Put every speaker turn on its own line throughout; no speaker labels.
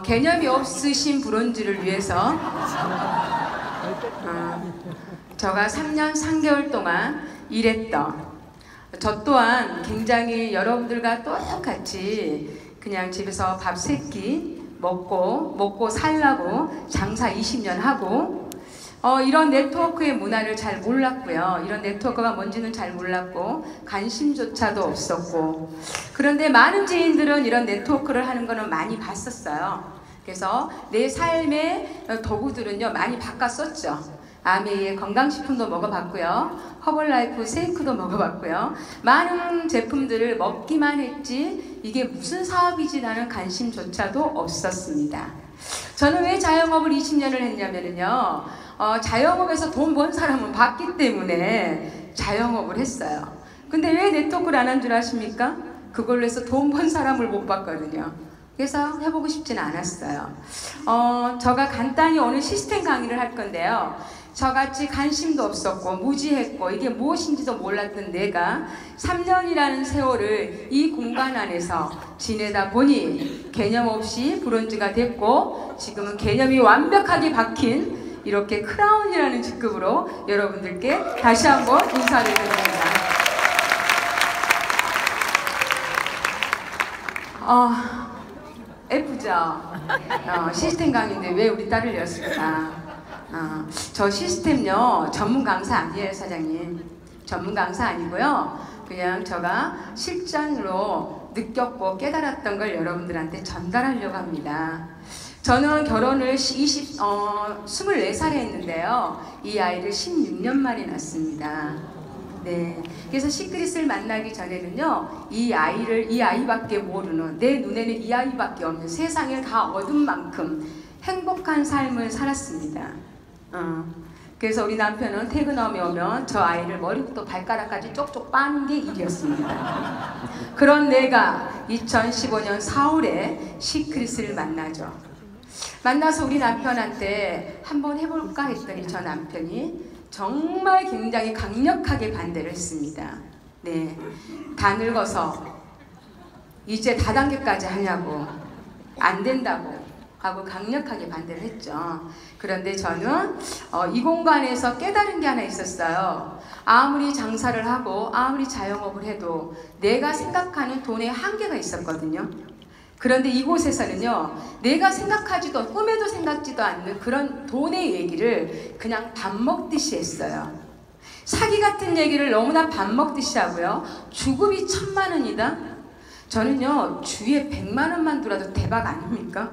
개념이 없으신 브론즈를 위해서 저가 3년 3개월 동안 일했던, 저 또한 굉장히 여러분들과 똑같이 그냥 집에서 밥 3끼 먹고 살라고 장사 20년 하고 이런 네트워크의 문화를 잘 몰랐고요. 이런 네트워크가 뭔지는 잘 몰랐고 관심조차도 없었고, 그런데 많은 지인들은 이런 네트워크를 하는 거는 많이 봤었어요. 그래서 내 삶의 도구들은요 많이 바꿨었죠. 아메이의 건강식품도 먹어봤고요. 허벌라이프 세이크도 먹어봤고요. 많은 제품들을 먹기만 했지 이게 무슨 사업이지 라는 관심조차도 없었습니다. 저는 왜 자영업을 20년을 했냐면요, 자영업에서 돈 번 사람은 봤기 때문에 자영업을 했어요. 근데 왜 네트워크를 안 한 줄 아십니까? 그걸로 해서 돈 번 사람을 못 봤거든요. 그래서 해보고 싶지는 않았어요. 제가 간단히 오늘 시스템 강의를 할 건데요. 저같이 관심도 없었고 무지했고 이게 무엇인지도 몰랐던 내가 3년이라는 세월을 이 공간 안에서 지내다 보니 개념 없이 브론즈가 됐고, 지금은 개념이 완벽하게 박힌 이렇게 크라운이라는 직급으로 여러분들께 다시 한번 인사를 드립니다. 예쁘죠? 시스템 강의인데 왜 우리 딸을 였을까? 저 시스템요 전문 강사 아니에요, 사장님. 전문 강사 아니고요. 그냥 제가 실전으로 느꼈고 깨달았던 걸 여러분들한테 전달하려고 합니다. 저는 결혼을 24살에 했는데요. 이 아이를 16년 만에 낳았습니다. 네. 그래서 시크릿을 만나기 전에는요, 이 아이밖에 모르는, 내 눈에는 이 아이밖에 없는 세상을 다 얻은 만큼 행복한 삶을 살았습니다. 그래서 우리 남편은 퇴근함에 오면 저 아이를 머리부터 발가락까지 쪽쪽 빠는 게 일이었습니다. 그런 내가 2015년 4월에 시크릿을 만나죠. 만나서 우리 남편한테 한번 해볼까 했더니 저 남편이 정말 굉장히 강력하게 반대를 했습니다. 네, 다 늙어서 이제 다단계까지 하냐고, 안 된다고 하고 강력하게 반대를 했죠. 그런데 저는 이 공간에서 깨달은 게 하나 있었어요. 아무리 장사를 하고 아무리 자영업을 해도 내가 생각하는 돈의 한계가 있었거든요. 그런데 이곳에서는요, 내가 생각하지도 꿈에도 생각지도 않는 그런 돈의 얘기를 그냥 밥 먹듯이 했어요. 사기 같은 얘기를 너무나 밥 먹듯이 하고요. 주급이 1000만 원이다? 저는요, 주위에 100만 원만 들어도 대박 아닙니까?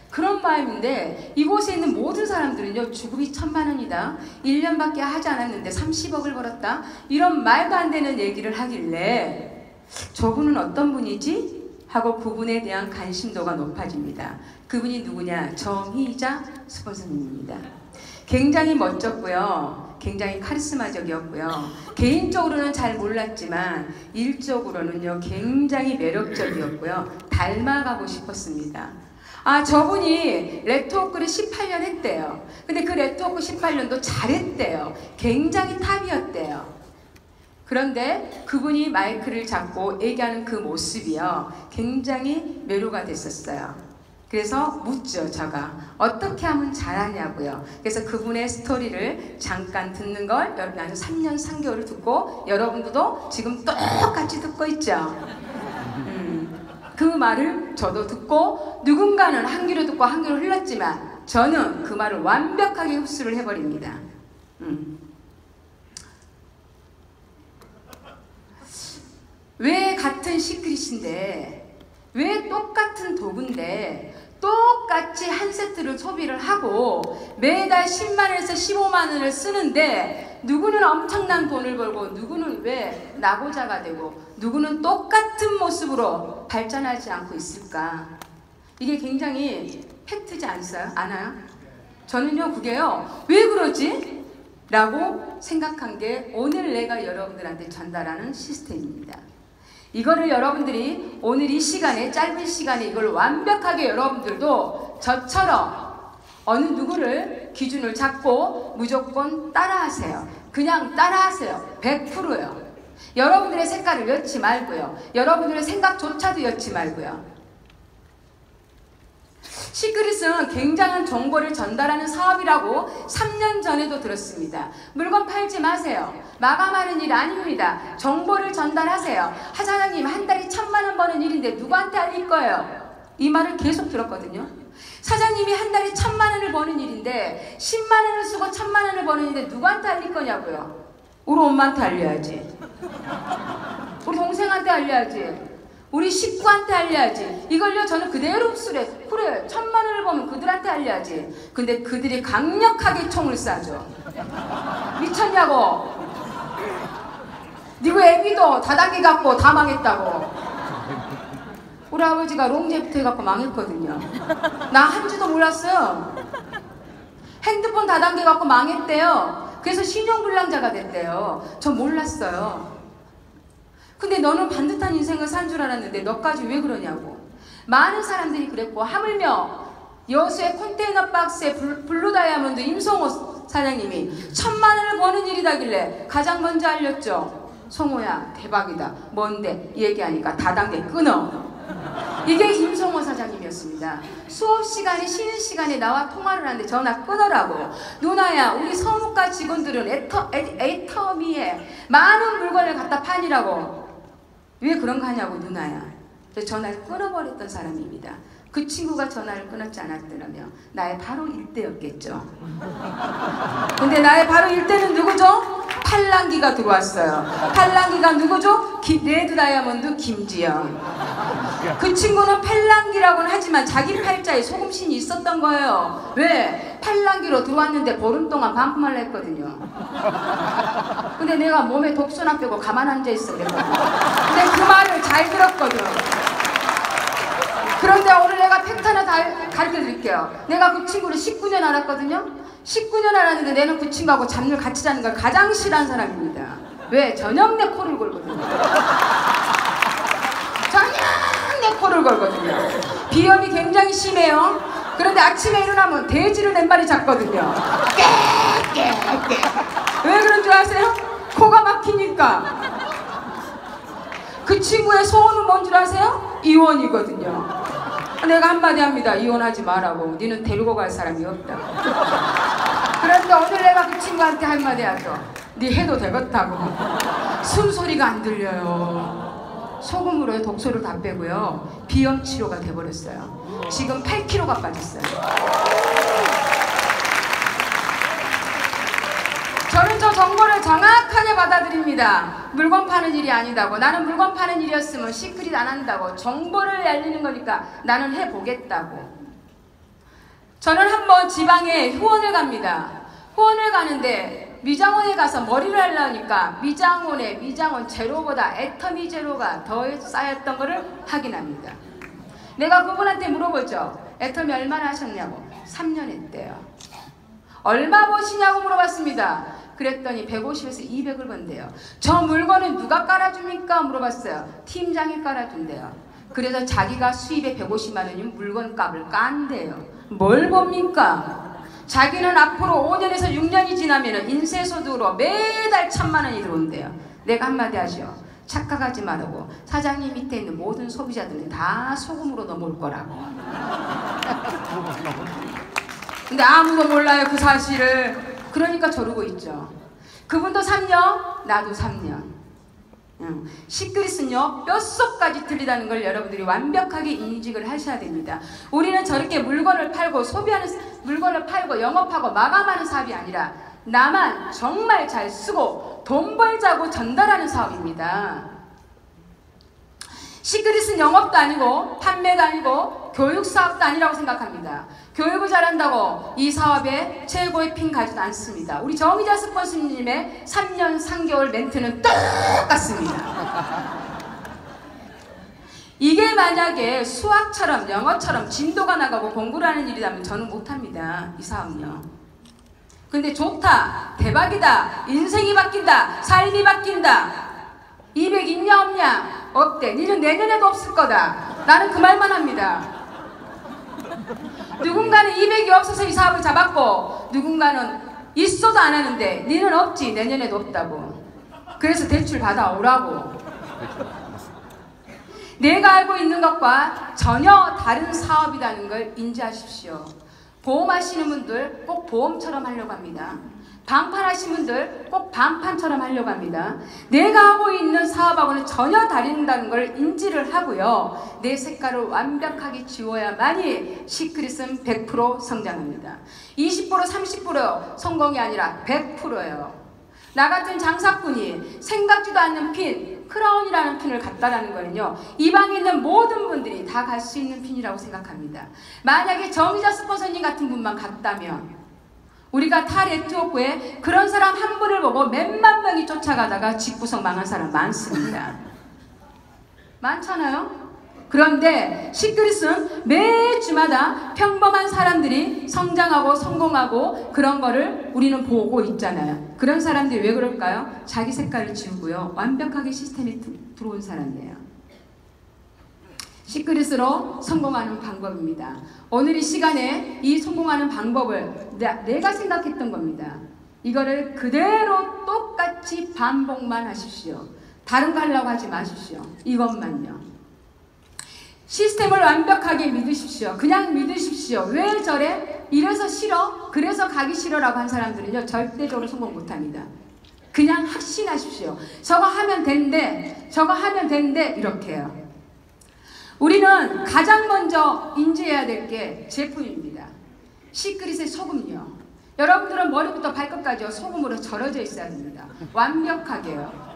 그런 마음인데, 이곳에 있는 모든 사람들은요, 주급이 1000만 원이다, 1년밖에 하지 않았는데 30억을 벌었다, 이런 말도 안 되는 얘기를 하길래 저분은 어떤 분이지? 하고 그분에 대한 관심도가 높아집니다. 그분이 누구냐? 정희자 스폰서님입니다. 굉장히 멋졌고요. 굉장히 카리스마적이었고요. 개인적으로는 잘 몰랐지만 일적으로는요, 굉장히 매력적이었고요. 닮아가고 싶었습니다. 저분이 네트워크를 18년 했대요. 근데 그 네트워크 18년도 잘했대요. 굉장히 탑이었대요. 그런데 그분이 마이크를 잡고 얘기하는 그 모습이요, 굉장히 매료가 됐었어요. 그래서 묻죠, 제가. 어떻게 하면 잘하냐고요. 그래서 그분의 스토리를 잠깐 듣는 걸 나는 3년 3개월을 듣고, 여러분들도 지금 똑같이 듣고 있죠. 그 말을 저도 듣고, 누군가는 한 귀로 듣고 한 귀로 흘렀지만 저는 그 말을 완벽하게 흡수를 해버립니다. 왜 같은 시크릿인데, 왜 똑같은 도구인데 똑같이 한 세트를 소비를 하고 매달 10만원에서 15만원을 쓰는데, 누구는 엄청난 돈을 벌고 누구는 왜 낙오자가 되고 누구는 똑같은 모습으로 발전하지 않고 있을까? 이게 굉장히 팩트지 않아요? 저는요, 그게요, 왜 그러지? 라고 생각한 게 오늘 내가 여러분들한테 전달하는 시스템입니다. 이거를 여러분들이 오늘 이 시간에, 짧은 시간에 이걸 완벽하게 여러분들도 저처럼 어느 누구를 기준을 잡고 무조건 따라하세요. 그냥 따라하세요. 100%요. 여러분들의 색깔을 엿지 말고요. 여러분들의 생각조차도 엿지 말고요. 시크릿은 굉장한 정보를 전달하는 사업이라고 3년 전에도 들었습니다. 물건 팔지 마세요. 마감하는 일 아닙니다. 정보를 전달하세요. 사장님 한 달에 1000만 원 버는 일인데 누구한테 알릴 거예요? 이 말을 계속 들었거든요. 사장님이 한 달에 1000만 원을 버는 일인데 10만 원을 쓰고 1000만 원을 버는 일인데 누구한테 알릴 거냐고요. 우리 엄마한테 알려야지. 우리 동생한테 알려야지. 우리 식구한테 알려야지. 이걸요 저는 그대로 흡수해. 그래 1000만 원을 보면 그들한테 알려야지. 근데 그들이 강력하게 총을 쏴줘. 미쳤냐고. 니그 애비도 다단계 갖고 다 망했다고. 우리 아버지가 롱제부터 해갖고 망했거든요. 나 한지도 몰랐어요. 핸드폰 다단계 갖고 망했대요. 그래서 신용불량자가 됐대요. 저 몰랐어요. 근데 너는 반듯한 인생을 산 줄 알았는데 너까지 왜 그러냐고. 많은 사람들이 그랬고, 하물며 여수의 컨테이너 박스에 블루 다이아몬드 임성호 사장님이 1000만 원을 버는 일이다길래 가장 먼저 알렸죠. 성호야 대박이다. 뭔데? 얘기하니까 다단계 끊어. 이게 임성호 사장님이었습니다. 수업 시간에 쉬는 시간에 나와 통화를 하는데 전화 끊으라고. 누나야 우리 서무과 직원들은 애터미에 많은 물건을 갖다 파니라고. 왜 그런 거 하냐고 누나야. 그래서 전화를 끊어버렸던 사람입니다. 그 친구가 전화를 끊었지 않았더라면 나의 바로 일대였겠죠. 근데 나의 바로 일대는 누구죠? 팔랑기가 들어왔어요. 팔랑기가 누구죠? 레드 다이아몬드 김지영. 그 친구는 팔랑기라고는 하지만 자기 팔자에 소금신이 있었던 거예요. 왜? 팔랑기로 들어왔는데 보름 동안 반품하려 했거든요. 근데 내가 몸에 독소나 빼고 가만 앉아있어 그랬거든. 근데 그 말을 잘 들었거든. 그런데 오늘 내가 팩트 하나 가르쳐 드릴게요. 내가 그 친구를 19년 알았거든요. 19년 알았는데 내는 그 친구하고 잠을 같이 자는 걸 가장 싫어하는 사람입니다. 왜? 저녁 내 코를 골거든요. 저녁 내 코를 걸거든요. 비염이 굉장히 심해요. 그런데 아침에 일어나면 돼지를 낸 마리 잤거든요. 깨깨깨. 왜 그런 줄 아세요? 코가 막히니까. 그 친구의 소원은 뭔 줄 아세요? 이혼이거든요. 내가 한마디 합니다. 이혼하지 말라고. 니는 데리고 갈 사람이 없다고. 그런데 오늘 내가 그 친구한테 한마디 하죠. 니 해도 되겠다고. 숨소리가 안 들려요. 소금으로 독소를 다 빼고요. 비염 치료가 돼버렸어요. 지금 8kg가 빠졌어요. 저는 저 정보를 정확하게 받아들입니다. 물건 파는 일이 아니다고. 나는 물건 파는 일이었으면 시크릿 안 한다고. 정보를 알리는 거니까 나는 해보겠다고. 저는 한번 지방에 후원을 갑니다. 후원을 가는데 미장원에 가서 머리를 하려니까 미장원 제로보다 애터미 제로가 더 쌓였던 것을 확인합니다. 내가 그분한테 물어보죠. 애터미 얼마나 하셨냐고. 3년 했대요. 얼마 버시냐고 물어봤습니다. 그랬더니 150에서 200을 번대요. 저 물건은 누가 깔아줍니까? 물어봤어요. 팀장이 깔아준대요. 그래서 자기가 수입에 150만 원이면 물건 값을 깐대요. 뭘 봅니까? 자기는 앞으로 5년에서 6년이 지나면 인쇄소득으로 매달 1000만 원이 들어온대요. 내가 한마디 하죠. 착각하지 말라고. 사장님 밑에 있는 모든 소비자들은 다 소금으로 넘어올 거라고. 근데 아무도 몰라요 그 사실을. 그러니까 저러고 있죠. 그분도 3년, 나도 3년. 시크릿은요 뼛속까지 틀리다는 걸 여러분들이 완벽하게 인식을 하셔야 됩니다. 우리는 저렇게 물건을 팔고 소비하는 물건을 팔고 영업하고 마감하는 사업이 아니라 나만 정말 잘 쓰고 돈 벌자고 전달하는 사업입니다. 시크릿은 영업도 아니고 판매도 아니고 교육사업도 아니라고 생각합니다. 교육을 잘한다고 이 사업에 최고의 핀 가지도 않습니다. 우리 정의자 스폰서님의 3년 3개월 멘트는 똑같습니다. 이게 만약에 수학처럼 영어처럼 진도가 나가고 공부를 하는 일이라면 저는 못합니다. 이 사업은요. 근데 좋다, 대박이다, 인생이 바뀐다, 삶이 바뀐다. 200 있냐 없냐? 없대. 니는 내년에도 없을 거다. 나는 그 말만 합니다. 누군가는 200이 없어서 이 사업을 잡았고 누군가는 있어도 안 하는데 니는 없지, 내년에도 없다고. 그래서 대출 받아오라고. 내가 알고 있는 것과 전혀 다른 사업이라는 걸 인지하십시오. 보험하시는 분들 꼭 보험처럼 하려고 합니다. 방판하신 분들 꼭 방판처럼 하려고 합니다. 내가 하고 있는 사업하고는 전혀 다른다는 걸 인지를 하고요. 내 색깔을 완벽하게 지워야만이 시크릿은 100% 성장합니다. 20% 30% 성공이 아니라 100%예요. 나 같은 장사꾼이 생각지도 않는 핀, 크라운이라는 핀을 갖다라는 거는요, 이 방에 있는 모든 분들이 다 갈 수 있는 핀이라고 생각합니다. 만약에 정의자 스폰서님 같은 분만 갔다면 우리가 탈에티오프에 그런 사람 한 분을 보고 몇만 명이 쫓아가다가 집구석 망한 사람 많습니다. 많잖아요? 그런데 시크릿은 매주마다 평범한 사람들이 성장하고 성공하고 그런 거를 우리는 보고 있잖아요. 그런 사람들이 왜 그럴까요? 자기 색깔을 지우고요. 완벽하게 시스템에 들어온 사람이에요. 시크릿으로 성공하는 방법입니다. 오늘 이 시간에 이 성공하는 방법을 내가 생각했던 겁니다. 이거를 그대로 똑같이 반복만 하십시오. 다른 거 하려고 하지 마십시오. 이것만요. 시스템을 완벽하게 믿으십시오. 그냥 믿으십시오. 왜 저래? 이래서 싫어? 그래서 가기 싫어라고 한 사람들은요, 절대적으로 성공 못합니다. 그냥 확신하십시오. 저거 하면 된대, 저거 하면 된대, 이렇게 해요. 우리는 가장 먼저 인지해야 될 게 제품입니다. 시크릿의 소금요. 여러분들은 머리부터 발끝까지 소금으로 절여져 있어야 됩니다. 완벽하게요.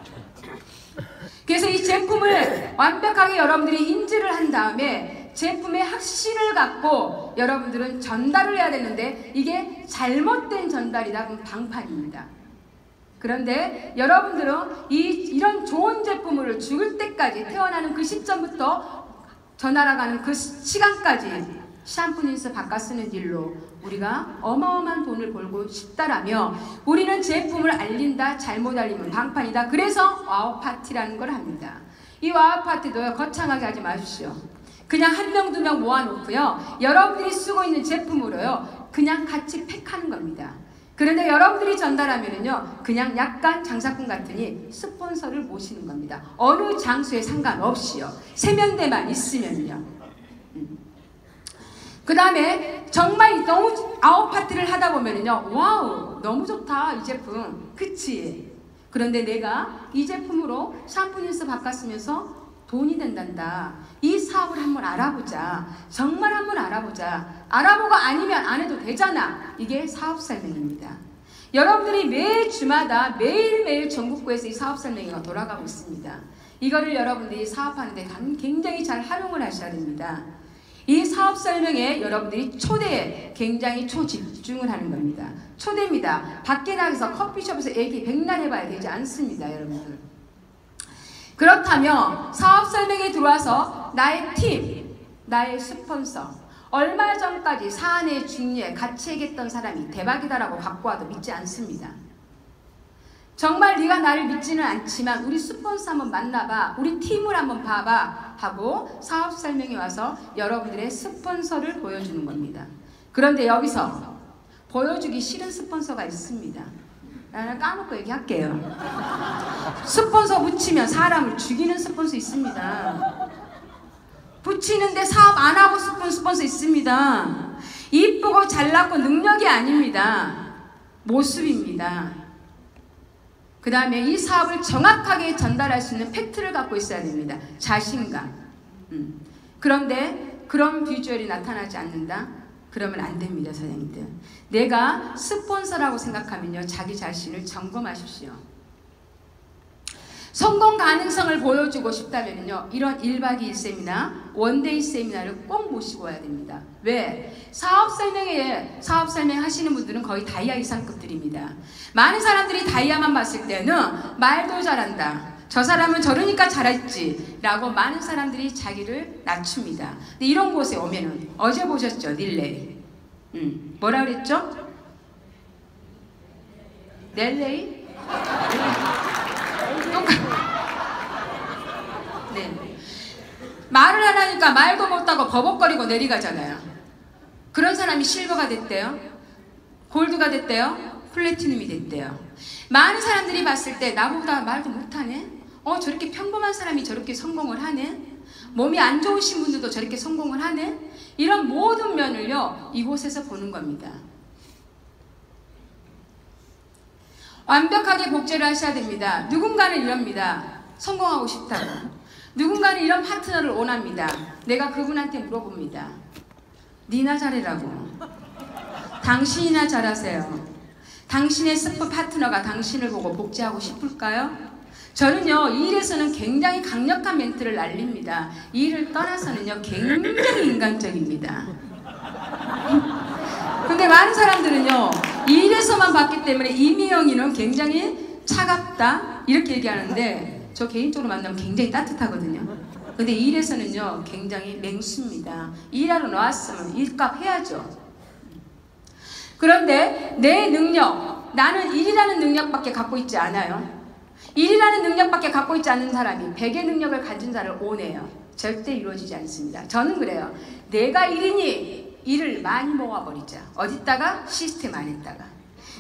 그래서 이 제품을 완벽하게 여러분들이 인지를 한 다음에 제품의 확신을 갖고 여러분들은 전달을 해야 되는데 이게 잘못된 전달이다 그럼 방판입니다. 그런데 여러분들은 이런 좋은 제품을 죽을 때까지 태어나는 그 시점부터 전달하가는 그 시간까지 샴푸닌스 바꿔 쓰는 일로 우리가 어마어마한 돈을 벌고 싶다라며 우리는 제품을 알린다, 잘못 알리면 방판이다. 그래서 와우 파티라는 걸 합니다. 이 와우 파티도요, 거창하게 하지 마십시오. 그냥 한 명, 두 명 모아놓고요, 여러분들이 쓰고 있는 제품으로요, 그냥 같이 팩하는 겁니다. 그런데 여러분들이 전달하면은요, 그냥 약간 장사꾼 같으니 스폰서를 모시는 겁니다. 어느 장소에 상관없이요. 세면대만 있으면요. 그 다음에 정말 너무 아웃 파티를 하다 보면은요, 와우 너무 좋다 이 제품, 그치? 그런데 내가 이 제품으로 샴푸닌스 바꿨으면서 돈이 된단다. 이 사업을 한번 알아보자. 정말 한번 알아보자. 알아보고 아니면 안 해도 되잖아. 이게 사업 설명입니다. 여러분들이 매주마다 매일매일 전국구에서 이 사업 설명회가 돌아가고 있습니다. 이거를 여러분들이 사업하는데 굉장히 잘 활용을 하셔야 됩니다. 이 사업 설명에 여러분들이 초대에 굉장히 초집중을 하는 겁니다. 초대입니다. 밖에 나가서 커피숍에서 얘기 백날 해봐야 되지 않습니다, 여러분들. 그렇다면 사업 설명에 들어와서 나의 팀, 나의 스폰서, 얼마 전까지 사안의 중요에 같이 얘기했던 사람이 대박이다라고 갖고 와도 믿지 않습니다. 정말 네가 나를 믿지는 않지만 우리 스폰서 한번 만나봐, 우리 팀을 한번 봐봐 하고 사업 설명에 와서 여러분들의 스폰서를 보여주는 겁니다. 그런데 여기서 보여주기 싫은 스폰서가 있습니다. 나는 까놓고 얘기할게요. 스폰서 붙이면 사람을 죽이는 스폰서 있습니다. 붙이는데 사업 안 하고 싶은 스폰서 있습니다. 이쁘고 잘났고 능력이 아닙니다. 모습입니다. 그 다음에 이 사업을 정확하게 전달할 수 있는 팩트를 갖고 있어야 됩니다. 자신감. 그런데 그런 비주얼이 나타나지 않는다? 그러면 안 됩니다, 선생님들. 내가 스폰서라고 생각하면요, 자기 자신을 점검하십시오. 성공 가능성을 보여주고 싶다면요, 이런 1박 2일 세미나, 원데이 세미나를 꼭 모시고 와야 됩니다. 왜? 사업 설명 하시는 분들은 거의 다이아 이상급들입니다. 많은 사람들이 다이아만 봤을 때는 말도 잘한다, 저 사람은 저러니까 잘했지 라고 많은 사람들이 자기를 낮춥니다. 근데 이런 곳에 오면은, 어제 보셨죠? 릴레이. 뭐라 그랬죠? 릴레이? 네. 말을 안 하니까 말도 못하고 버벅거리고 내려가잖아요. 그런 사람이 실버가 됐대요, 골드가 됐대요, 플래티넘이 됐대요. 많은 사람들이 봤을 때 나보다 말도 못하네? 저렇게 평범한 사람이 저렇게 성공을 하네? 몸이 안 좋으신 분들도 저렇게 성공을 하네? 이런 모든 면을요, 이곳에서 보는 겁니다. 완벽하게 복제를 하셔야 됩니다. 누군가는 이럽니다. 성공하고 싶다고. 누군가는 이런 파트너를 원합니다. 내가 그분한테 물어봅니다. 니나 잘해라고. 당신이나 잘하세요. 당신의 스프 파트너가 당신을 보고 복제하고 싶을까요? 저는요, 이 일에서는 굉장히 강력한 멘트를 날립니다. 이 일을 떠나서는요, 굉장히 인간적입니다. 근데 많은 사람들은요, 이 일에서만 봤기 때문에 이미영이는 굉장히 차갑다 이렇게 얘기하는데, 저 개인적으로 만나면 굉장히 따뜻하거든요. 근데 이 일에서는요, 굉장히 맹수입니다. 일하러 나왔으면 일값 해야죠. 그런데 내 능력, 나는 일이라는 능력밖에 갖고 있지 않아요. 일이라는 능력밖에 갖고 있지 않는 사람이 100의 능력을 가진 자를 오네요. 절대 이루어지지 않습니다. 저는 그래요. 내가 일이니 일을 많이 모아버리자. 어디다가? 시스템 안에다가.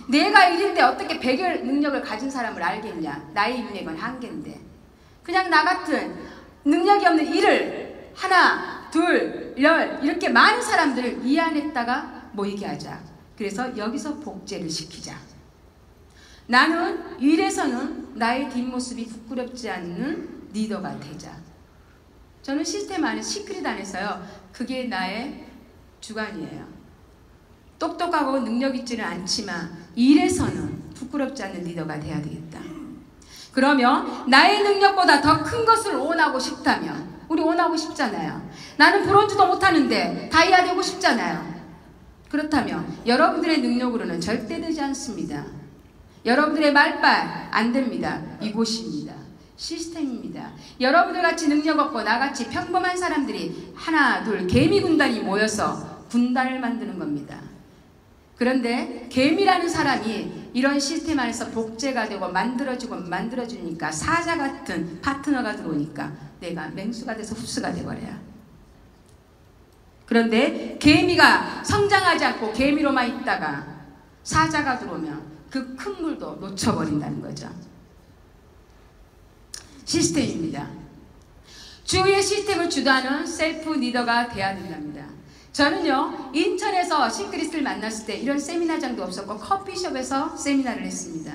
내가 일인데 어떻게 100의 능력을 가진 사람을 알겠냐. 나의 인맥은 한계인데. 그냥 나 같은 능력이 없는 일을 하나, 둘, 열 이렇게 많은 사람들을 이 안에다가 모이게 하자. 그래서 여기서 복제를 시키자. 나는 일에서는 나의 뒷모습이 부끄럽지 않는 리더가 되자. 저는 시스템 안에, 시크릿 안에서요, 그게 나의 주관이에요. 똑똑하고 능력 있지는 않지만 일에서는 부끄럽지 않는 리더가 돼야 되겠다. 그러면 나의 능력보다 더 큰 것을 원하고 싶다면, 우리 원하고 싶잖아요. 나는 브론즈도 못하는데 다이아 되고 싶잖아요. 그렇다면 여러분들의 능력으로는 절대 되지 않습니다. 여러분들의 말빨 안 됩니다. 이곳입니다. 시스템입니다. 여러분들 같이 능력 없고 나같이 평범한 사람들이 하나, 둘, 개미 군단이 모여서 군단을 만드는 겁니다. 그런데 개미라는 사람이 이런 시스템 안에서 복제가 되고 만들어주니까 사자 같은 파트너가 들어오니까 내가 맹수가 돼서 흡수가 돼버려요. 그런데 개미가 성장하지 않고 개미로만 있다가 사자가 들어오면 그 큰 물도 놓쳐버린다는 거죠. 시스템입니다. 주위의 시스템을 주도하는 셀프 리더가 돼야 된답니다. 저는요, 인천에서 시크릿을 만났을 때 이런 세미나장도 없었고 커피숍에서 세미나를 했습니다.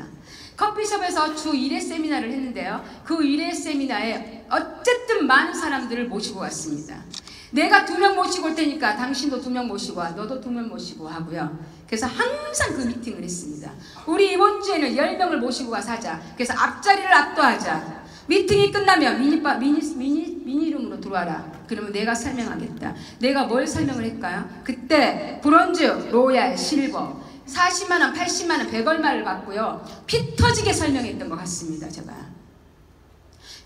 커피숍에서 주 1회 세미나를 했는데요, 그 1회 세미나에 어쨌든 많은 사람들을 모시고 왔습니다. 내가 2명 모시고 올 테니까 당신도 2명 모시고 와, 너도 2명 모시고 하고요. 그래서 항상 그 미팅을 했습니다. 우리 이번 주에는 10명을 모시고 가서 하자. 그래서 앞자리를 압도하자. 미팅이 끝나면 미니룸으로 들어와라. 그러면 내가 설명하겠다. 내가 뭘 설명을 할까요? 그때 브론즈, 로얄, 실버 40만원, 80만원, 100얼마를 받고요, 피 터지게 설명했던 것 같습니다. 제가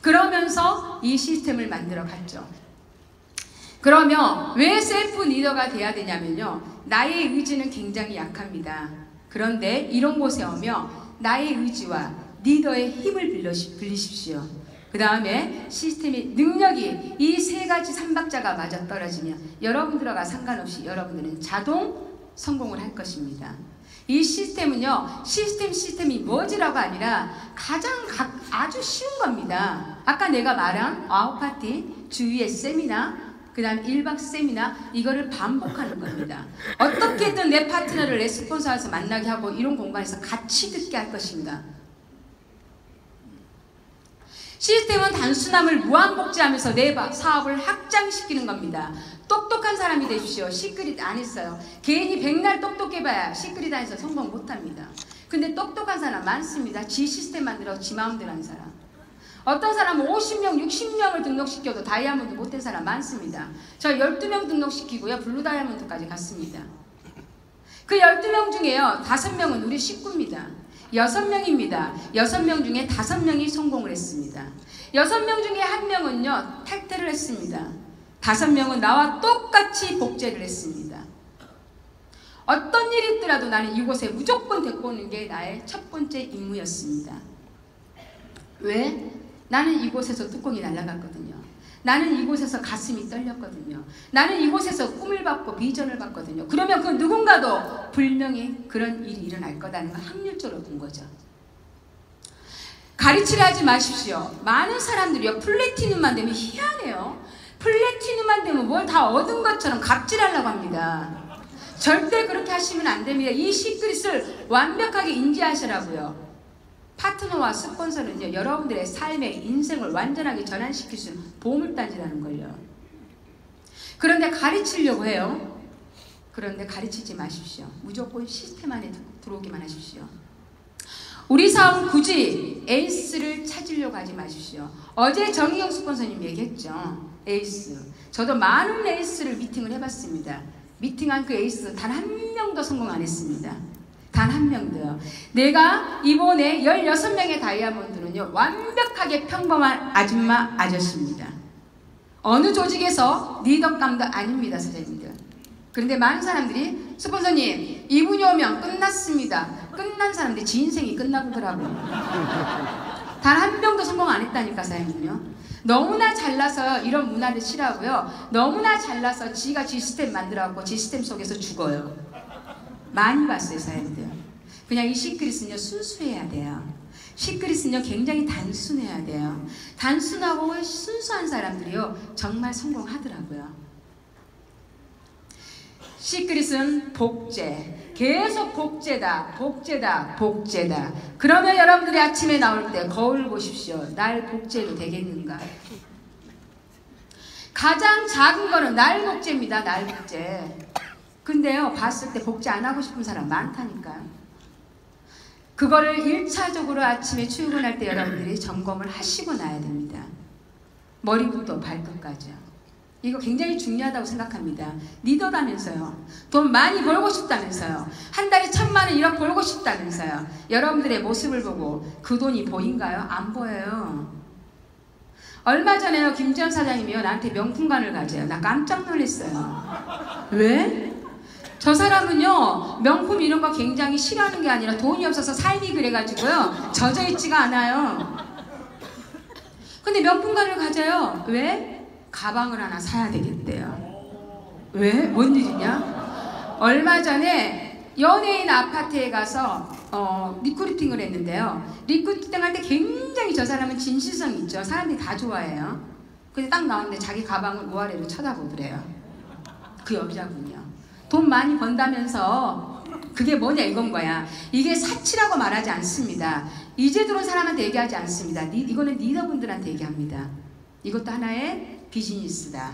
그러면서 이 시스템을 만들어 갔죠. 그러면 왜 셀프 리더가 돼야 되냐면요, 나의 의지는 굉장히 약합니다. 그런데 이런 곳에 오면 나의 의지와 리더의 힘을 빌리십시오. 그 다음에 시스템의 능력이 이 세 가지 삼박자가 맞아떨어지면 여러분들과 상관없이 여러분들은 자동 성공을 할 것입니다. 이 시스템은요, 시스템이 뭐지라고 아니라 아주 쉬운 겁니다. 아까 내가 말한 와우파티, 주위의 세미나, 그 다음에 1박 세미나, 이거를 반복하는 겁니다. 어떻게든 내 파트너를 내 스폰서에서 만나게 하고 이런 공간에서 같이 듣게 할 것인가. 시스템은 단순함을 무한복제하면서 내 사업을 확장시키는 겁니다. 똑똑한 사람이 되십시오. 시크릿 안 했어요. 괜히 백날 똑똑해봐야 시크릿 안에서 성공 못합니다. 근데 똑똑한 사람 많습니다. 지 시스템 만들어 지 마음대로 하는 사람. 어떤 사람은 50명, 60명을 등록시켜도 다이아몬드 못된 사람 많습니다. 저 12명 등록시키고요, 블루 다이아몬드까지 갔습니다. 그 12명 중에요, 5명은 우리 식구입니다. 6명입니다. 6명 중에 5명이 성공을 했습니다. 6명 중에 1명은요, 탈퇴를 했습니다. 5명은 나와 똑같이 복제를 했습니다. 어떤 일이 있더라도 나는 이곳에 무조건 데리고 오는 게 나의 첫 번째 임무였습니다. 왜? 나는 이곳에서 뚜껑이 날아갔거든요. 나는 이곳에서 가슴이 떨렸거든요. 나는 이곳에서 꿈을 받고 비전을 받거든요. 그러면 그 누군가도 분명히 그런 일이 일어날 거라는 걸 확률적으로 본 거죠. 가르치려 하지 마십시오. 많은 사람들이요, 플래티넘만 되면 희한해요. 플래티넘만 되면 뭘 다 얻은 것처럼 갑질하려고 합니다. 절대 그렇게 하시면 안 됩니다. 이 시크릿을 완벽하게 인지하시라고요. 파트너와 스폰서는요, 여러분들의 삶의 인생을 완전하게 전환시킬 수 있는 보물단지라는 걸요. 그런데 가르치려고 해요. 그런데 가르치지 마십시오. 무조건 시스템 안에 들어오기만 하십시오. 우리 사업은 굳이 에이스를 찾으려고 하지 마십시오. 어제 정희경 스폰서님 얘기했죠. 에이스. 저도 많은 에이스를 미팅을 해봤습니다. 미팅한 그 에이스 단 한 명도 성공 안 했습니다. 단 한 명도요. 내가 이번에 16명의 다이아몬드는요, 완벽하게 평범한 아줌마 아저씨입니다. 어느 조직에서 리더감도 아닙니다, 사장님들. 그런데 많은 사람들이 스폰서님 이분이 오면 끝났습니다. 끝난 사람들이 지 인생이 끝나보더라고요. 단 한 명도 성공 안 했다니까, 사장님요. 너무나 잘나서 이런 문화를 싫어하고요. 너무나 잘나서 지가 시스템 만들어갖고 시스템 속에서 죽어요. 많이 봤어요, 사람들. 그냥 이 시크릿은요, 순수해야 돼요. 시크릿은요, 굉장히 단순해야 돼요. 단순하고 순수한 사람들이요, 정말 성공하더라고요. 시크릿은 복제. 계속 복제다, 복제다, 복제다. 그러면 여러분들이 아침에 나올 때 거울 보십시오. 날 복제도 되겠는가? 가장 작은 거는 날 복제입니다. 날 복제. 근데요, 봤을 때 복제 안 하고 싶은 사람 많다니까요. 그거를 1차적으로 아침에 출근할 때 여러분들이 점검을 하시고 나야 됩니다. 머리부터 발끝까지요. 이거 굉장히 중요하다고 생각합니다. 리더라면서요. 돈 많이 벌고 싶다면서요. 한 달에 1000만 원 1억 벌고 싶다면서요. 여러분들의 모습을 보고 그 돈이 보인가요? 안 보여요. 얼마 전에요, 김지현 사장님이요, 나한테 명품관을 가져요. 나 깜짝 놀랐어요. 왜? 저 사람은요, 명품 이런 거 굉장히 싫어하는 게 아니라 돈이 없어서 삶이 그래가지고요, 젖어있지가 않아요. 근데 명품관을 가져요. 왜? 가방을 하나 사야 되겠대요. 왜? 뭔 일이냐? 얼마 전에 연예인 아파트에 가서 리크루팅을 했는데요. 리크루팅 할 때 굉장히 저 사람은 진실성이 있죠. 사람들이 다 좋아해요. 근데 딱 나오는데 자기 가방을 우아래로 쳐다보더래요. 그 여자군요. 돈 많이 번다면서 그게 뭐냐 이건 거야. 이게 사치라고 말하지 않습니다. 이제 들어온 사람한테 얘기하지 않습니다. 이거는 리더분들한테 얘기합니다. 이것도 하나의 비즈니스다.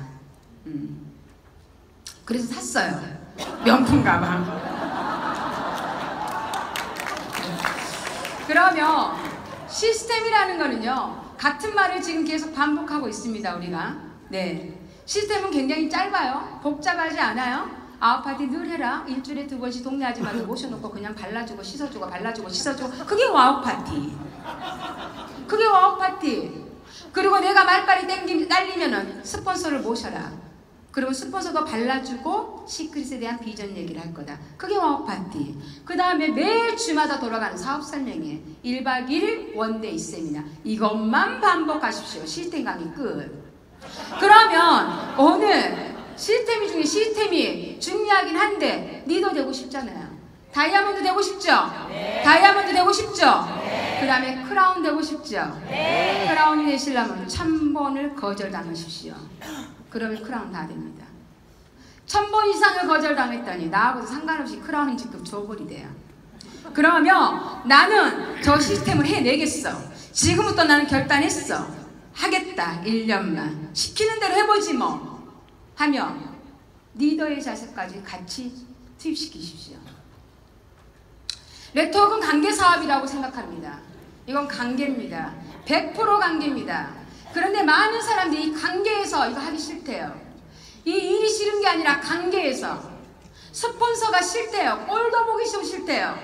그래서 샀어요. 명품 가방. 그러면 시스템이라는 거는요, 같은 말을 지금 계속 반복하고 있습니다, 우리가. 네. 시스템은 굉장히 짧아요. 복잡하지 않아요. 아웃파티 늘 해라. 일주일에 2번씩 동네 아줌마들 모셔놓고 그냥 발라주고 씻어주고 발라주고 씻어주고. 그게 와우파티. 그게 와우파티. 그리고 내가 말빨이 딸리면은 스폰서를 모셔라. 그리고 스폰서도 발라주고 시크릿에 대한 비전 얘기를 할 거다. 그게 와우파티. 그 다음에 매일 주마다 돌아가는 사업 설명회. 1박 2일 원데이 세미나. 이것만 반복하십시오. 시스템 강의 끝. 그러면 오늘 시스템이 중에 시스템이 중요하긴 한데 리더 되고 싶잖아요. 다이아몬드 되고 싶죠? 네. 다이아몬드 되고 싶죠? 네. 그 다음에 크라운 되고 싶죠? 네. 크라운이 되시려면 1000번을 거절당하십시오. 그러면 크라운 다 됩니다. 1000번 이상을 거절당했더니 나하고도 상관없이 크라운 직급 줘버리대요. 그러면 나는 저 시스템을 해내겠어. 지금부터 나는 결단했어. 하겠다. 1년만. 시키는 대로 해보지 뭐. 하면 리더의 자세까지 같이 투입시키십시오. 네트워크는 관계 사업이라고 생각합니다. 이건 관계입니다. 100% 관계입니다. 그런데 많은 사람들이 이 관계에서 이거 하기 싫대요. 이 일이 싫은 게 아니라 관계에서. 스폰서가 싫대요. 꼴도 보기 싫대요.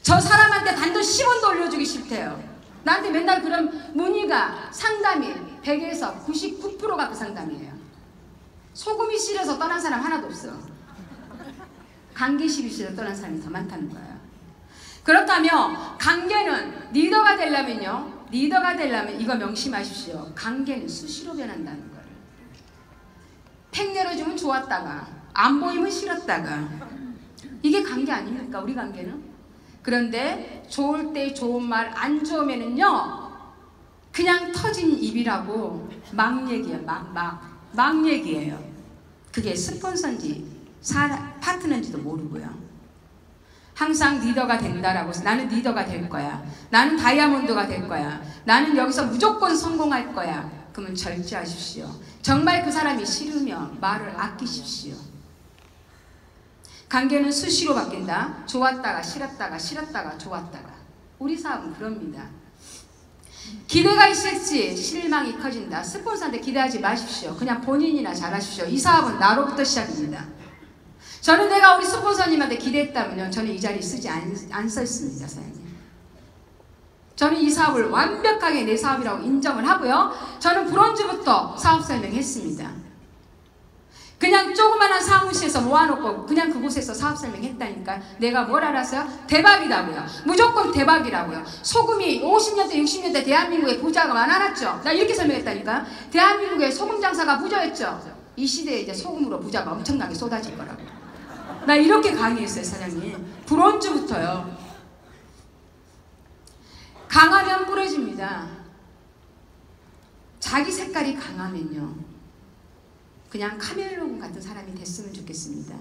저 사람한테 단돈 10원도 올려주기 싫대요. 나한테 맨날 그런 문의가 상담이 100에서 99%가 그 상담이에요. 소금이 싫어서 떠난 사람 하나도 없어. 관계십이 싫어서 떠난 사람이 더 많다는 거예요. 그렇다면 관계는 리더가 되려면요, 리더가 되려면 이거 명심하십시오. 관계는 수시로 변한다는 거예요. 팩 내려주면 좋았다가 안 보이면 싫었다가. 이게 관계 아닙니까? 우리 관계는. 그런데 좋을 때 좋은 말, 안 좋으면은요 그냥 터진 입이라고 막 얘기해요. 막 막 얘기해요. 그게 스폰서인지 파트너인지도 모르고요. 항상 리더가 된다라고 해서 나는 리더가 될 거야. 나는 다이아몬드가 될 거야. 나는 여기서 무조건 성공할 거야. 그러면 절제하십시오. 정말 그 사람이 싫으면 말을 아끼십시오. 관계는 수시로 바뀐다. 좋았다가 싫었다가 싫었다가 좋았다가. 우리 사업은 그럽니다. 기대가 있을지 실망이 커진다. 스폰서한테 기대하지 마십시오. 그냥 본인이나 잘하십시오. 이 사업은 나로부터 시작입니다. 저는 내가 우리 스폰서님한테 기대했다면요, 저는 이 자리에 쓰지 안 썼습니다, 사장님. 저는 이 사업을 완벽하게 내 사업이라고 인정을 하고요. 저는 브론즈부터 사업 설명했습니다. 그냥 조그만한 사무실에서 모아놓고 그냥 그곳에서 사업 설명했다니까. 내가 뭘 알았어요? 대박이라고요. 무조건 대박이라고요. 소금이 50년대 60년대 대한민국에 부자가 많았죠. 나 이렇게 설명했다니까. 대한민국에 소금 장사가 부자였죠. 이 시대에 이제 소금으로 부자가 엄청나게 쏟아질 거라고. 나 이렇게 강의했어요, 사장님. 브론즈부터요. 강하면 부러집니다. 자기 색깔이 강하면요, 그냥 카멜론 같은 사람이 됐으면 좋겠습니다.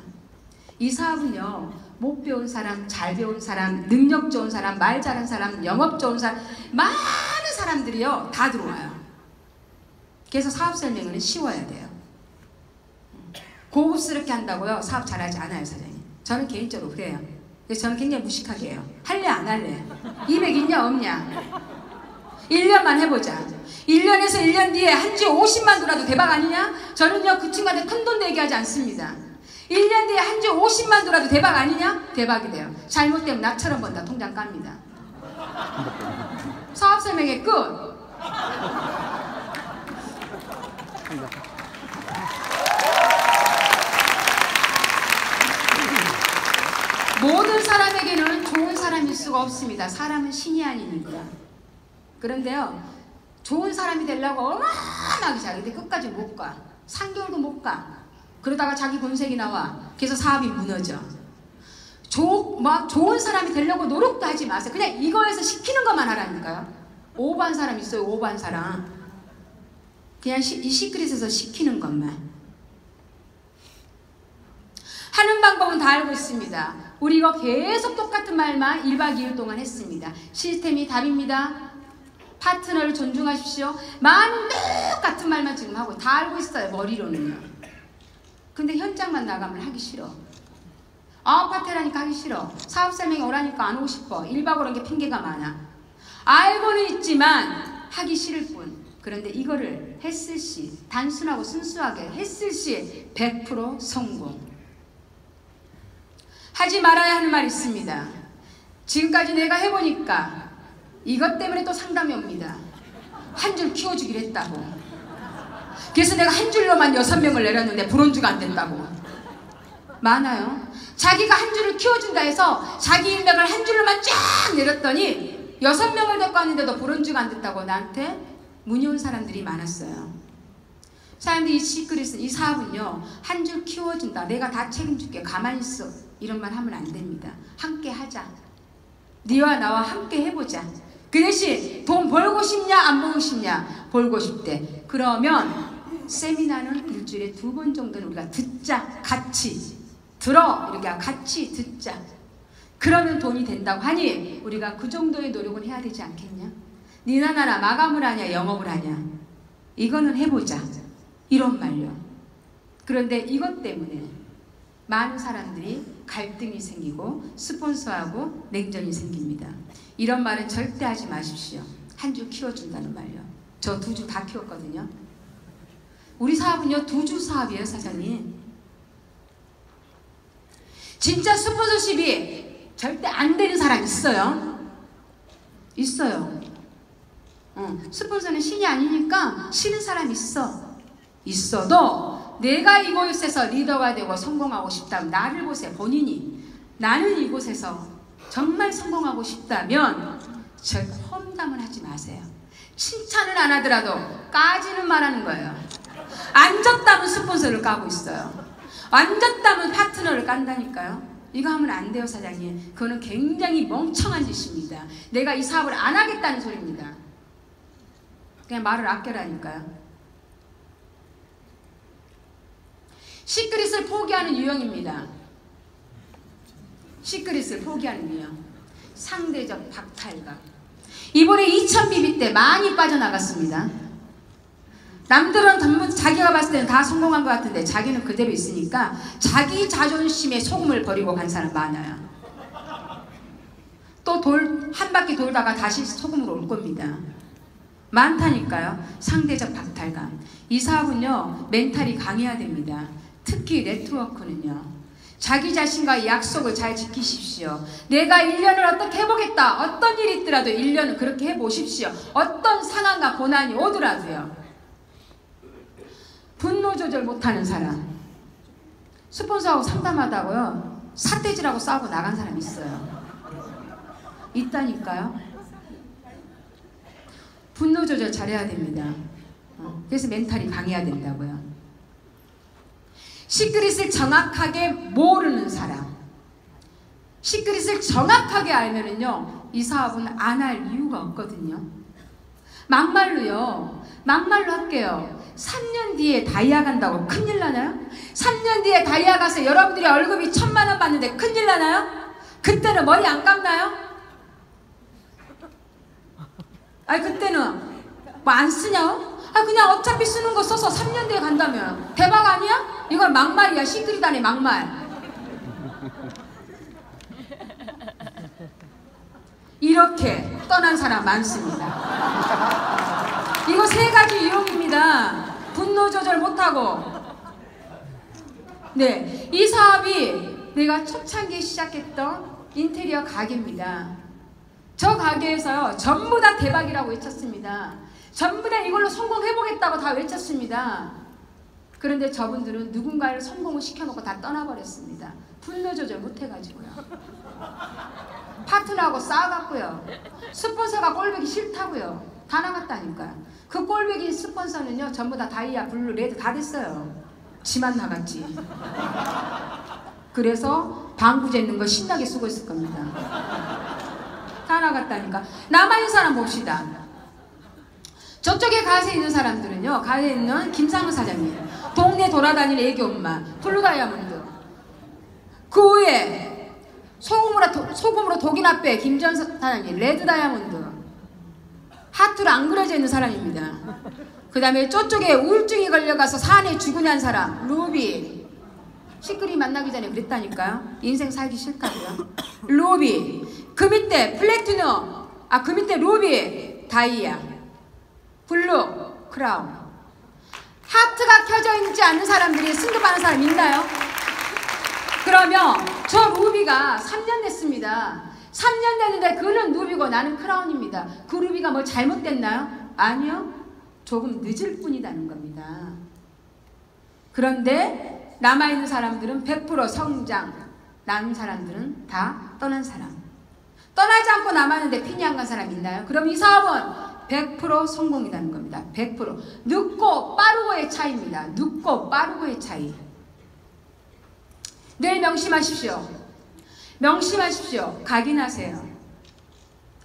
이 사업은요, 못 배운 사람, 잘 배운 사람, 능력 좋은 사람, 말 잘하는 사람, 영업 좋은 사람, 많은 사람들이요 다 들어와요. 그래서 사업 설명은 쉬워야 돼요. 고급스럽게 한다고요 사업 잘하지 않아요, 사장님. 저는 개인적으로 그래요. 그래서 저는 굉장히 무식하게 해요. 할래 안 할래? 200 있냐 없냐? 1년만 해보자. 1년에서 1년 뒤에 한 주에 50만 들어도 대박 아니냐? 저는요 그 친구한테 큰돈 내게 하지 않습니다. 1년 뒤에 한 주에 50만 들어도 대박 아니냐? 대박이 돼요. 잘못되면 나처럼 번다. 통장 깝니다. 사업 설명의 끝. 모든 사람에게는 좋은 사람일 수가 없습니다. 사람은 신이 아니니까. 그런데요, 좋은 사람이 되려고 얼마나 잘해. 끝까지 못 가. 3개월도 못 가. 그러다가 자기 본색이 나와. 그래서 사업이 무너져. 좋은 사람이 되려고 노력도 하지 마세요. 그냥 이거에서 시키는 것만 하라니까요. 오버한 사람 있어요, 오버한 사람. 그냥 이 시크릿에서 시키는 것만. 하는 방법은 다 알고 있습니다. 우리 이거 계속 똑같은 말만 1박 2일 동안 했습니다. 시스템이 답입니다. 파트너를 존중하십시오. 많은 똑같은 말만 지금 하고 다 알고 있어요, 머리로는요. 근데 현장만 나가면 하기 싫어. 아파트라니까 하기 싫어. 사업 설명이 오라니까 안 오고 싶어. 1박 5일 게 핑계가 많아. 알고는 있지만 하기 싫을 뿐. 그런데 이거를 했을 시, 단순하고 순수하게 했을 시 100% 성공. 하지 말아야 하는 말이 있습니다. 지금까지 내가 해보니까 이것 때문에 또 상담이 옵니다. 한 줄 키워주기로 했다고. 그래서 내가 한 줄로만 6명을 내렸는데 브론즈가 안 된다고. 많아요. 자기가 한 줄을 키워준다 해서 자기 인맥을 한 줄로만 쫙 내렸더니 6명을 데리고 왔는데도 브론즈가 안 됐다고 나한테 문의 온 사람들이 많았어요. 사람들이 이 시크릿은, 이 사업은요, 한 줄 키워준다. 내가 다 책임줄게. 가만히 있어. 이런 말 하면 안 됩니다. 함께 하자. 네와 나와 함께 해보자. 그 대신 돈 벌고 싶냐 안 벌고 싶냐? 벌고 싶대. 그러면 세미나는 일주일에 2번 정도는 우리가 듣자. 같이 들어. 이렇게 같이 듣자. 그러면 돈이 된다고 하니 우리가 그 정도의 노력은 해야 되지 않겠냐? 니나 나나 마감을 하냐 영업을 하냐? 이거는 해보자. 이런 말요. 그런데 이것 때문에 많은 사람들이 갈등이 생기고 스폰서하고 냉전이 생깁니다. 이런 말은 절대 하지 마십시오. 한 주 키워준다는 말요. 저 2주 다 키웠거든요. 우리 사업은요 2주 사업이에요, 사장님. 진짜 스폰서십이 절대 안 되는 사람 있어요. 있어요. 스폰서는 신이 아니니까 싫은 사람 있어. 있어도 내가 이곳에서 리더가 되고 성공하고 싶다면 나를 보세요. 본인이 나는 이곳에서 정말 성공하고 싶다면 절대 험담을 하지 마세요. 칭찬을 안 하더라도 까지는 말하는 거예요. 앉았다면 스폰서를 까고 있어요. 앉았다면 파트너를 깐다니까요. 이거 하면 안 돼요, 사장님. 그거는 굉장히 멍청한 짓입니다. 내가 이 사업을 안 하겠다는 소리입니다. 그냥 말을 아껴라니까요. 시크릿을 포기하는 유형입니다. 시크릿을 포기하는 유형. 상대적 박탈감. 이번에 2000BB 때 많이 빠져나갔습니다. 남들은 전부 자기가 봤을 때는 다 성공한 것 같은데 자기는 그대로 있으니까 자기 자존심에 소금을 버리고 간 사람 많아요. 또 한 바퀴 돌다가 다시 소금으로 올 겁니다. 많다니까요. 상대적 박탈감. 이 사업은요, 멘탈이 강해야 됩니다. 특히 네트워크는요. 자기 자신과의 약속을 잘 지키십시오. 내가 1년을 어떻게 해보겠다. 어떤 일이 있더라도 1년은 그렇게 해보십시오. 어떤 상황과 고난이 오더라도요. 분노 조절 못하는 사람. 스폰서하고 상담하다고요. 삿대질하고 싸우고 나간 사람 있어요. 있다니까요. 분노 조절 잘해야 됩니다. 그래서 멘탈이 강해야 된다고요. 시크릿을 정확하게 모르는 사람. 시크릿을 정확하게 알면은요, 이 사업은 안 할 이유가 없거든요. 막말로 할게요. 3년 뒤에 다이아 간다고 큰일 나나요? 3년 뒤에 다이아 가서 여러분들이 월급이 1000만원 받는데 큰일 나나요? 그때는 머리 안 감나요? 아니 그때는 뭐 안 쓰냐? 아 그냥 어차피 쓰는 거 써서 3년 뒤에 간다면 대박 아니야? 이건 막말이야. 시크릿 안에 막말. 이렇게 떠난 사람 많습니다. 이거 3가지 유형입니다. 분노 조절 못하고. 네, 이 사업이 내가 초창기에 시작했던 인테리어 가게입니다. 저 가게에서요, 전부 다 대박이라고 외쳤습니다. 전부 다 이걸로 성공해보겠다고 다 외쳤습니다. 그런데 저분들은 누군가를 성공을 시켜놓고 다 떠나버렸습니다. 분노 조절 못해가지고요. 파트너하고 싸워갖고요. 스폰서가 꼴보기 싫다고요. 다 나갔다니까요. 그 꼴보기 스폰서는요, 전부 다 다이아, 블루, 레드 다 됐어요. 지만 나갔지. 그래서 방부 재 있는 거 신나게 쓰고 있을 겁니다. 다 나갔다니까. 남아있는 사람 봅시다. 저쪽에 가세 있는 사람들은요, 가세 있는 김상우 사장님, 동네 돌아다니는 애기 엄마, 블루 다이아몬드. 그 후에 소금으로 독이나 빼 김전 사장님, 레드 다이아몬드. 하트로 안 그려져 있는 사람입니다. 그 다음에 저쪽에 우울증이 걸려가서 산에 죽으냐 한 사람, 루비. 시크릿 만나기 전에 그랬다니까요. 인생 살기 싫다고요. 루비. 그 밑에 플래티넘. 그 밑에 루비. 다이아. 블루. 크라운. 하트가 켜져 있지 않는 사람들이 승급하는 사람 있나요? 그러면 저 루비가 3년 됐습니다. 3년 됐는데 그는 루비고 나는 크라운입니다. 그 루비가 뭐 잘못됐나요? 아니요. 조금 늦을 뿐이라는 겁니다. 그런데 남아있는 사람들은 100% 성장, 남은 사람들은 다 떠난 사람. 떠나지 않고 남았는데 피니 안 간 사람 있나요? 그럼 이 사업은 100% 성공이라는 겁니다. 100%. 늦고 빠르고의 차이입니다. 늦고 빠르고의 차이. 늘 명심하십시오. 명심하십시오. 각인하세요.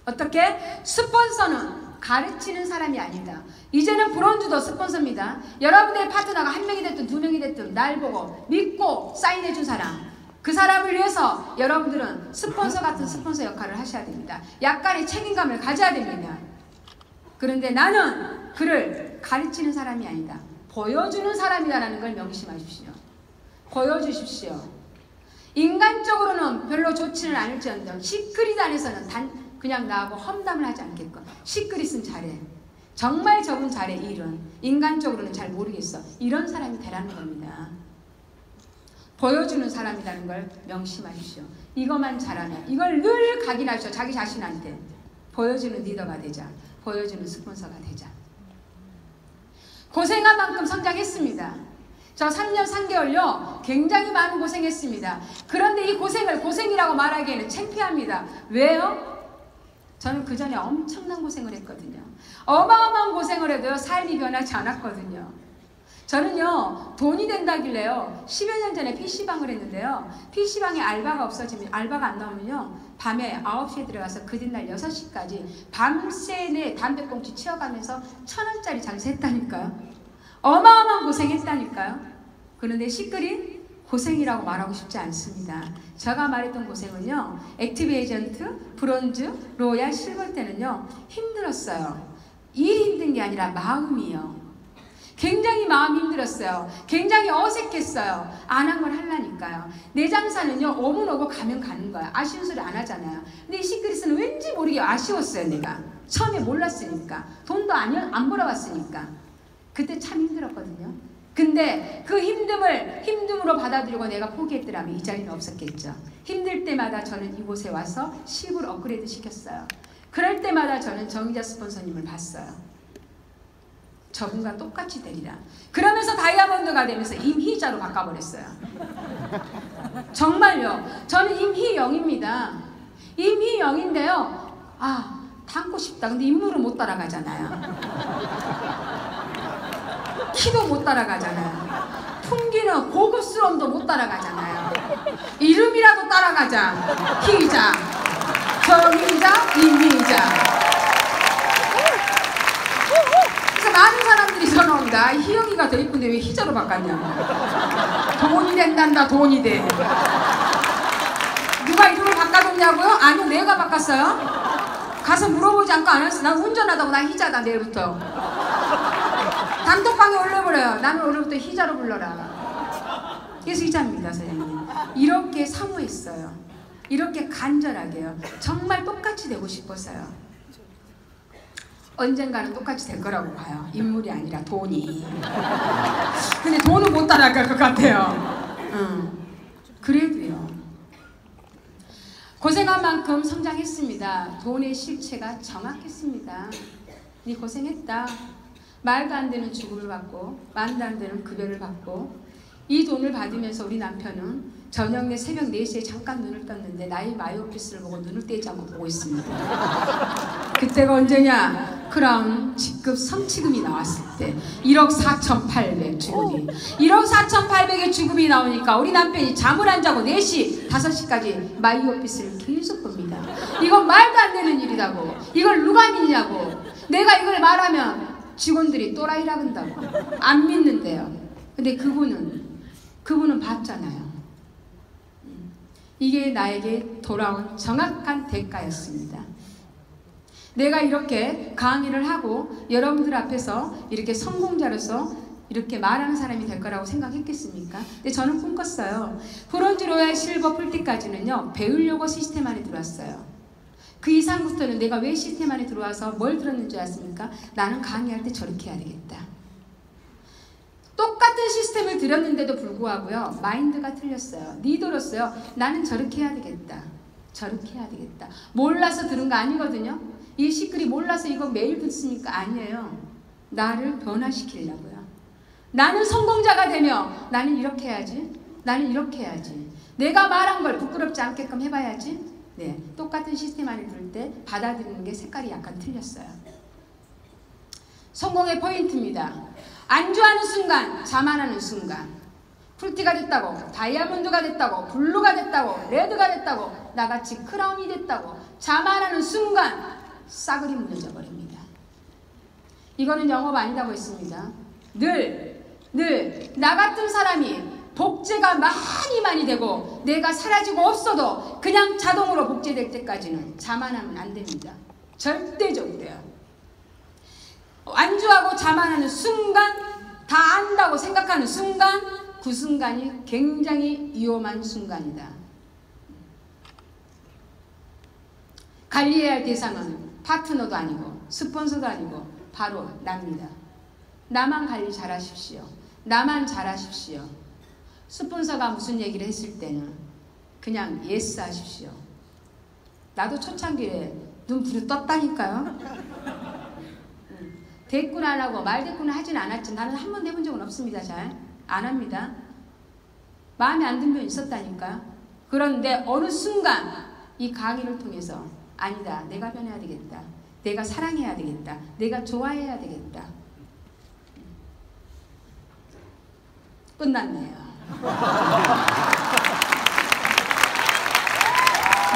어떻게? 스폰서는 가르치는 사람이 아니다. 이제는 브론즈도 스폰서입니다. 여러분의 파트너가 1명이 됐든 2명이 됐든 날 보고 믿고 사인해준 사람, 그 사람을 위해서 여러분들은 스폰서 같은 스폰서 역할을 하셔야 됩니다. 약간의 책임감을 가져야 됩니다. 그런데 나는 그를 가르치는 사람이 아니다. 보여주는 사람이다라는 걸 명심하십시오. 보여주십시오. 인간적으로는 별로 좋지는 않을지언정 시크릿 안에서는 그냥 나하고 험담을 하지 않겠고. 시크릿은 잘해. 정말 저분 잘해. 일은 인간적으로는 잘 모르겠어. 이런 사람이 되라는 겁니다. 보여주는 사람이라는 걸 명심하십시오. 이것만 잘하면, 이걸 늘 각인하십시오. 자기 자신한테. 보여주는 리더가 되자. 보여주는 스폰서가 되자. 고생한 만큼 성장했습니다. 저 3년 3개월요 굉장히 많은 고생했습니다. 그런데 이 고생을 고생이라고 말하기에는 창피합니다. 왜요? 저는 그 전에 엄청난 고생을 했거든요. 어마어마한 고생을 해도요 삶이 변하지 않았거든요. 저는요 돈이 된다길래요 10여 년 전에 PC방을 했는데요, PC방에 알바가 없어지면, 알바가 안 나오면요 밤에 9시에 들어가서 그 뒷날 6시까지 밤새 담배꽁초 치워가면서 1000원짜리 장사했다니까요. 어마어마한 고생했다니까요. 그런데 시끌이 고생이라고 말하고 싶지 않습니다. 제가 말했던 고생은요, 액티브 에이전트, 브론즈, 로얄, 실버 때는요 힘들었어요. 일이 힘든 게 아니라 마음이요. 굉장히 마음이 힘들었어요. 굉장히 어색했어요. 안 한 걸 하려니까요. 내 장사는요, 오면 오고 가면 가는 거야. 아쉬운 소리 안 하잖아요. 근데 이 시크릿은 왠지 모르게 아쉬웠어요. 내가 처음에 몰랐으니까, 돈도 안 벌어봤으니까. 그때 참 힘들었거든요. 근데 그 힘듦으로 받아들이고 내가 포기했더라면 이 자리는 없었겠죠. 힘들 때마다 저는 이곳에 와서 10을 업그레이드 시켰어요. 그럴 때마다 저는 정의자 스폰서님을 봤어요. 저분과 똑같이 되리라. 그러면서 다이아몬드가 되면서 임희자로 바꿔버렸어요. 정말요. 저는 임희영입니다. 임희영인데요. 아, 닮고 싶다. 근데 인물은 못 따라가잖아요. 키도 못 따라가잖아요. 풍기는 고급스러움도 못 따라가잖아요. 이름이라도 따라가자. 희자, 정희자, 임희자. 그래서 많은 사람들이 전화 옵니다. 희영이가 더 이쁜데 왜 희자로 바꿨냐. 돈이 된단다. 돈이 돼. 누가 이름을 바꿔줬냐고요? 아니요, 내가 바꿨어요. 가서 물어보지 않고 안 했어. 난 운전하다고 나 희자다 내일부터. 단톡방에 올려버려요. 나는 오늘부터 희자로 불러라. 그래서 희자입니다, 사장님. 이렇게 사모했어요. 이렇게 간절하게요. 정말 똑같이 되고 싶어서요. 언젠가는 똑같이 될 거라고 봐요. 인물이 아니라 돈이. 근데 돈은 못 따라갈 것 같아요. 그래도요. 고생한 만큼 성장했습니다. 돈의 실체가 정확했습니다. 네 고생했다. 말도 안 되는 주급을 받고 말도 안 되는 급여를 받고 이 돈을 받으면서 우리 남편은 저녁 내 새벽 4시에 잠깐 눈을 떴는데 나의 마이오피스를 보고 눈을 떼지 않고 보고 있습니다. 그때가 언제냐? 크라운 직급 성취금이 나왔을 때 1억 4,800 주급이 1억 4,800의 주급이 나오니까 우리 남편이 잠을 안 자고 4시, 5시까지 마이오피스를 계속 봅니다. 이건 말도 안 되는 일이라고. 이걸 누가 믿냐고. 내가 이걸 말하면 직원들이 또라이라 한다고. 안 믿는데요. 근데 그분은 봤잖아요. 이게 나에게 돌아온 정확한 대가였습니다. 내가 이렇게 강의를 하고 여러분들 앞에서 이렇게 성공자로서 이렇게 말하는 사람이 될 거라고 생각했겠습니까? 근데 저는 꿈꿨어요. 브론즈, 로얄, 실버, 풀티까지는요, 배우려고 시스템 안에 들어왔어요. 그 이상부터는 내가 왜 시스템 안에 들어와서 뭘 들었는 줄 아십니까? 나는 강의할 때 저렇게 해야 되겠다. 똑같은 시스템을 들었는데도 불구하고요, 마인드가 틀렸어요. 리더로서요, 나는 저렇게 해야 되겠다. 저렇게 해야 되겠다. 몰라서 들은 거 아니거든요. 이 시끌이 몰라서 이거 매일 듣습니까? 아니에요. 나를 변화시키려고요. 나는 성공자가 되며 나는 이렇게 해야지. 나는 이렇게 해야지. 내가 말한 걸 부끄럽지 않게끔 해봐야지. 네, 똑같은 시스템 안에 들을 때 받아들이는 게 색깔이 약간 틀렸어요. 성공의 포인트입니다. 안주하는 순간, 자만하는 순간. 풀티가 됐다고, 다이아몬드가 됐다고, 블루가 됐다고, 레드가 됐다고, 나같이 크라운이 됐다고 자만하는 순간 싸그리 무너져 버립니다. 이거는 영업 아니라고 했습니다. 늘 나 같은 사람이 복제가 많이 되고 내가 사라지고 없어도 그냥 자동으로 복제될 때까지는 자만하면 안 됩니다. 절대적으로요. 안주하고 자만하는 순간, 다 안다고 생각하는 순간, 그 순간이 굉장히 위험한 순간이다. 관리해야 할 대상은 파트너도 아니고 스폰서도 아니고 바로 납니다. 나만 관리 잘하십시오. 나만 잘하십시오. 스폰서가 무슨 얘기를 했을 때는 그냥 예스 하십시오. 나도 초창기에 눈 부르 떴다니까요. 대꾸는 안 하고 말대꾸는 하진 않았지. 나는 한 번도 해본 적은 없습니다. 잘 안 합니다. 마음에 안 든 면 있었다니까. 그런데 어느 순간 이 강의를 통해서 아니다. 내가 변해야 되겠다. 내가 사랑해야 되겠다. 내가 좋아해야 되겠다. 끝났네요.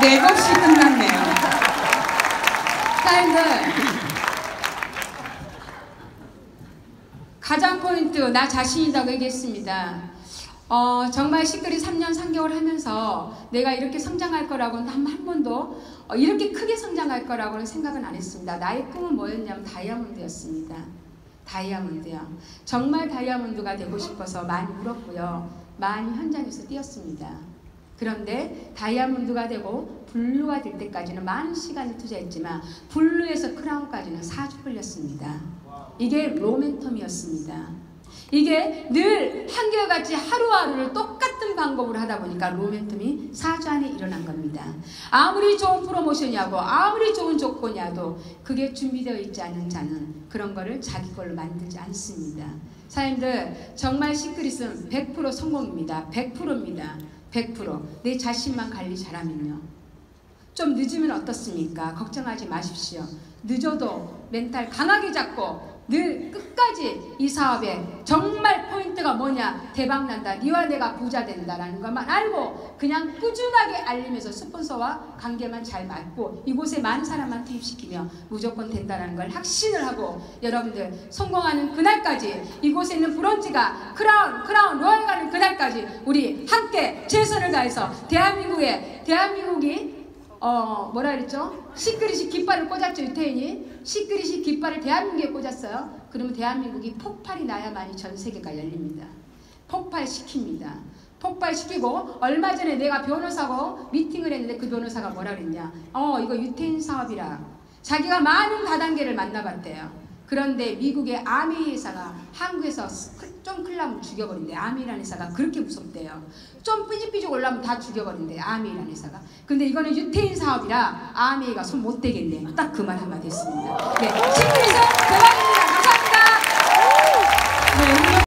맥없이 끝났네요. 딸들, 가장 포인트, 나 자신이라고 얘기했습니다. 정말 시끌이 3년 3개월 하면서 내가 이렇게 성장할 거라고는 한 번도 이렇게 크게 성장할 거라고는 생각은 안 했습니다. 나의 꿈은 뭐였냐면 다이아몬드였습니다. 다이아몬드요. 정말 다이아몬드가 되고 싶어서 많이 울었고요. 많이 현장에서 뛰었습니다. 그런데 다이아몬드가 되고 블루가 될 때까지는 많은 시간을 투자했지만 블루에서 크라운까지는 4주 걸렸습니다. 이게 로맨텀이었습니다. 이게 늘 한결같이 하루하루를 똑같은 방법으로 하다 보니까 로맨텀이 4주 안에 일어난 겁니다. 아무리 좋은 프로모션이하고 아무리 좋은 조건이라도 그게 준비되어 있지 않은 자는 그런 거를 자기 걸로 만들지 않습니다. 사장님들 정말 시크릿은 100% 성공입니다. 100%입니다. 100%. 내 자신만 관리 잘하면요. 좀 늦으면 어떻습니까? 걱정하지 마십시오. 늦어도 멘탈 강하게 잡고 늘 끝까지 이 사업에 정말 포인트가 뭐냐, 대박난다, 니와 내가 부자 된다라는 것만 알고 그냥 꾸준하게 알리면서 스폰서와 관계만 잘 맺고 이곳에 많은 사람만 투입시키며 무조건 된다는 걸 확신을 하고 여러분들 성공하는 그날까지, 이곳에 있는 브론즈가 크라운 로얄 가는 그날까지 우리 함께 최선을 다해서 대한민국이 뭐라 그랬죠? 시크릿이 깃발을 꽂았죠. 유태인이 시크릿이 깃발을 대한민국에 꽂았어요. 그러면 대한민국이 폭발이 나야만이 전 세계가 열립니다. 폭발시킵니다. 폭발시키고, 얼마 전에 내가 변호사하고 미팅을 했는데 그 변호사가 뭐라 그랬냐, 이거 유태인 사업이라 자기가 많은 다단계를 만나봤대요. 그런데 미국의 아메이 회사가 한국에서 좀 클라면 죽여버린대. 아메이라는 회사가 그렇게 무섭대요. 좀 삐죽삐죽 올라면 다 죽여버린대. 아메이라는 회사가. 근데 이거는 유태인 사업이라 아메이가 손 못 대겠네. 딱 그 말 한마디 했습니다. 네, 시크릿은 대박입니다.